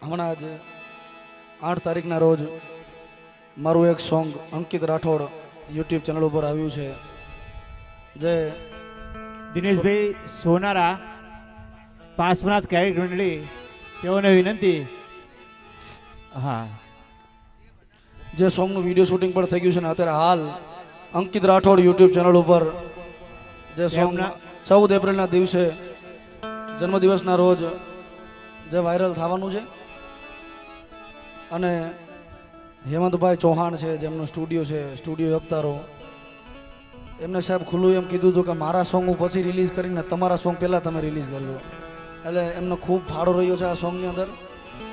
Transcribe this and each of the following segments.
હમણાં જ 8 તારીખના રોજ મારું એક સોંગ અંકિત રાઠોડ યુટ્યુબ ચેનલ ઉપર આવ્યું છે જે દિનેશભાઈ સોનારા પાર્શ્વનાથ કેરેટ મંડળી તેઓને વિનંતી. હા, જે સોંગનું વિડીયો શૂટિંગ પણ થઈ ગયું છે ને અત્યારે હાલ અંકિત રાઠોડ યુટ્યુબ ચેનલ ઉપર જે સોંગ 14 એપ્રિલના દિવસે જન્મદિવસના રોજ જે વાયરલ થવાનું છે. અને હેમંતભાઈ ચૌહાણ છે જેમનો સ્ટુડિયો છે સ્ટુડિયો એકતારો, એમને સાહેબ ખુલ્લું એમ કીધું હતું કે મારા સોંગ હું પછી રિલીઝ કરીને તમારા સોંગ પહેલાં તમે રિલીઝ કરજો. એટલે એમનો ખૂબ ફાળો રહ્યો છે આ સોંગની અંદર.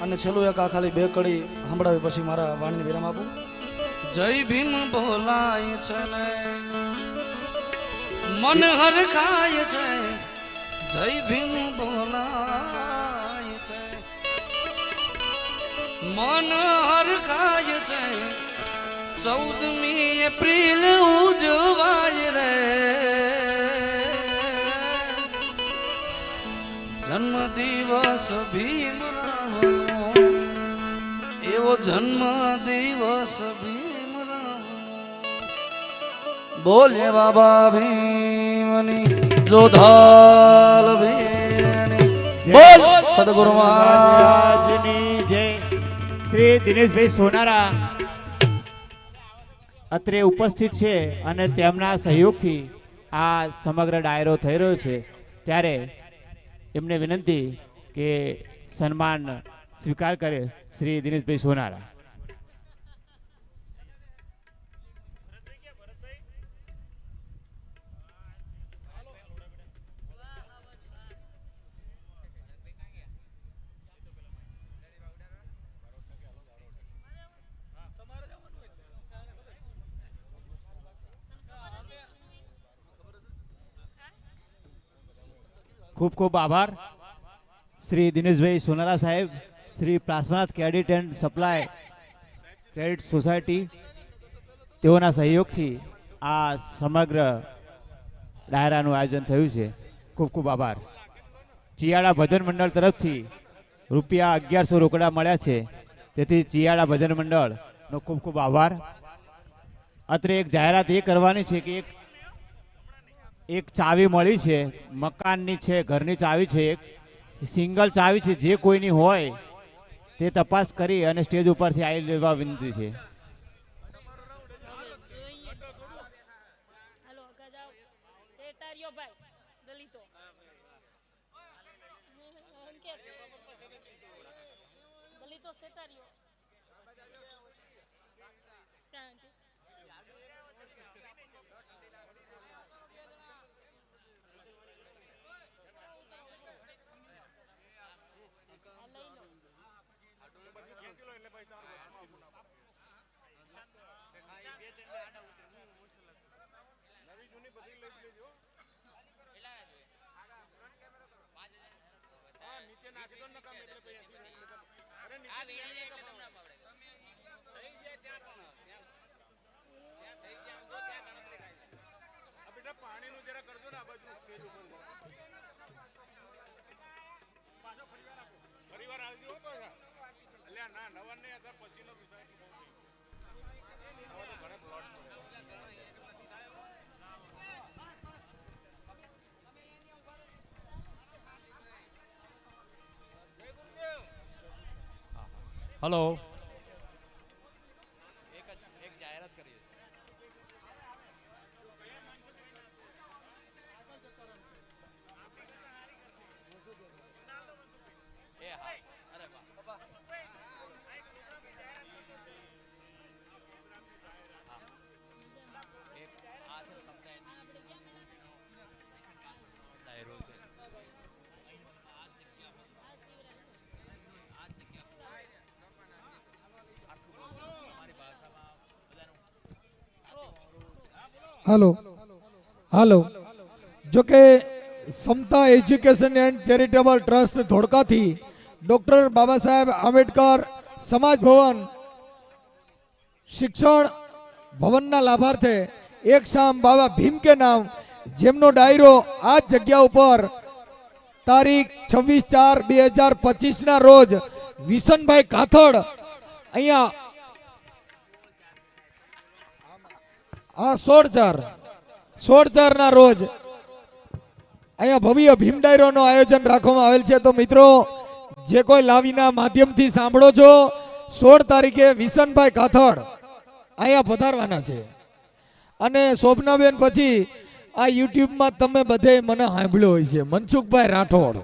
અને છેલ્લું એક આ ખાલી 2 કડી સંભળાવી પછી મારા વાણીને વિરામ આપું. જય ભીમ બોલાય છે ને મન હરખાય છે, જય ભીમ બોલાય છે મન હરખાય છે, 14મી એપ્રિલ ઉજવાય રે જન્મ દિવસ ભીમરાવનો, એવો જન્મ દિવસ ભીમરાવનો. બોલે બાબા ભીમની જોધાલ ભીમની બોલ સદગુરુ મહારાજની જય. શ્રી દિનેશભાઈ સોનારા અત્રે ઉપસ્થિત છે અને તેમના સહયોગથી આ સમગ્ર ડાયરો થઈ રહ્યો છે. ત્યારે એમને વિનંતી કે સન્માન સ્વીકાર કરે શ્રી દિનેશભાઈ સોનારા. ખૂબ ખૂબ આભાર શ્રી દિનેશભાઈ સોનારા સાહેબ, Shri Parshvanath credit and supply credit society તેઓના સહયોગથી આ સમગ્ર ડાયરાનું આયોજન થયું છે. ખૂબ ખૂબ આભાર. ચિયાડા ભજન મંડળ તરફથી રૂપિયા 1100 રોકડા મળ્યા છે, તેથી ચિયાડા ભજન મંડળનો ખૂબ ખૂબ આભાર. અત્રે એક જાહેરાત એ કરવાની છે કે એક ચાવી મળી છે, મકાનની છે, ઘરની ચાવી છે, એક સિંગલ ચાવી છે. જે કોઈની હોય તે તપાસ કરી અને સ્ટેજ ઉપરથી આવી લેવા વિનંતી છે. Hello, hello hello. જો કે Samta education and charitable trust ધોળકાથી ડૉક્ટર બાબા સાહેબ આંબેડકર સમાજ ભવન શિક્ષણ ભવનના લાભાર્થે એક શામ બાબા ભીમ કે નામ જેમનો ડાયરો આ જગ્યા ઉપર તારીખ 26/4/2025 ના રોજ વિશનભાઈ કાથડ અહીંયા આ 16/4 ના રોજ અહીંયા ભવ્ય ભીમ ડાયરોનું આયોજન રાખવામાં આવેલ છે. તો મિત્રો જે કોઈ લાવીના માધ્યમથી સાંભળો છો 16 તારીખે વિશનભાઈ કાથડ અહીંયા પધારવાના છે. અને શોભનાબેન પછી આ યુટ્યુબમાં તમે બધે મને સાંભળ્યો હોય છે મનસુખભાઈ રાઠોડ,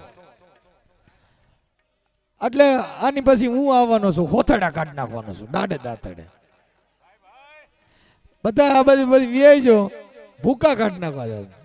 એટલે આની પછી હું આવવાનો છું, હોથડા કાઢ નાખવાનો છું દાડે દાતડે. બધા આ બધી વ્યાજો ભૂકા કાઢ નાખવા જાય.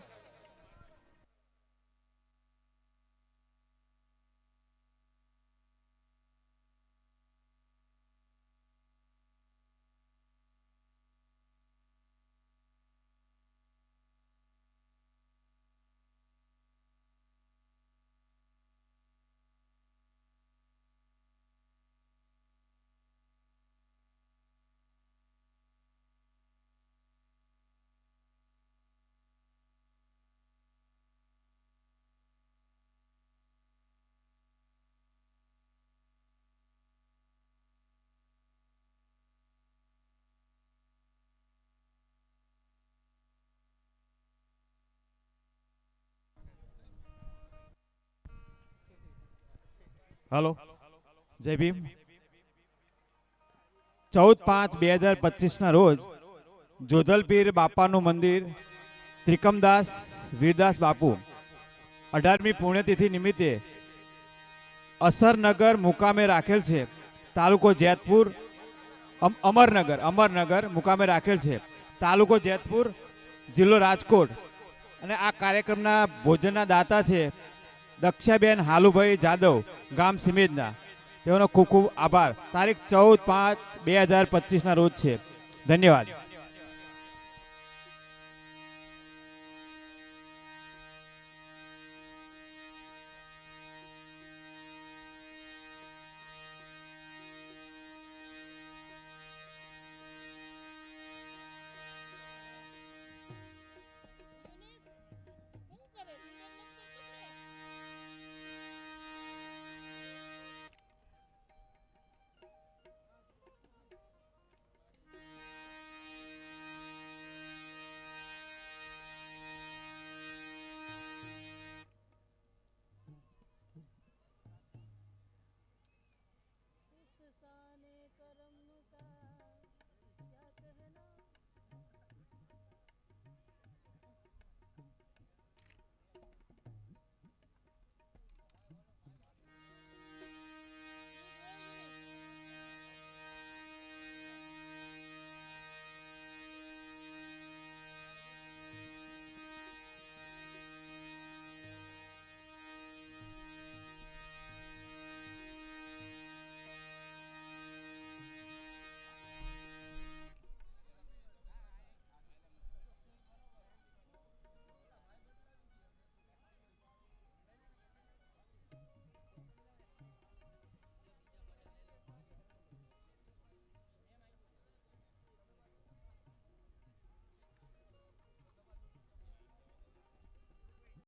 હલો, જય ભીમ. 14/5/2025 ના રોજ જોધલપીર બાપાનું મંદિર ત્રિકમદાસ વીરદાસ બાપુ 18મી પુણ્યતિથિ નિમિત્તે અસરનગર મુકામે રાખેલ છે. તાલુકો જેતપુર, અમરનગર મુકામે રાખેલ છે. તાલુકો જેતપુર, જિલ્લો રાજકોટ. અને આ કાર્યક્રમના ભોજનના દાતા છે દક્ષાબેન હાલુભાઈ જાદવ, ગામ સિમેજના. તેઓનો ખૂબ ખૂબ આભાર. તારીખ 14/5/2025 ના રોજ છે. ધન્યવાદ.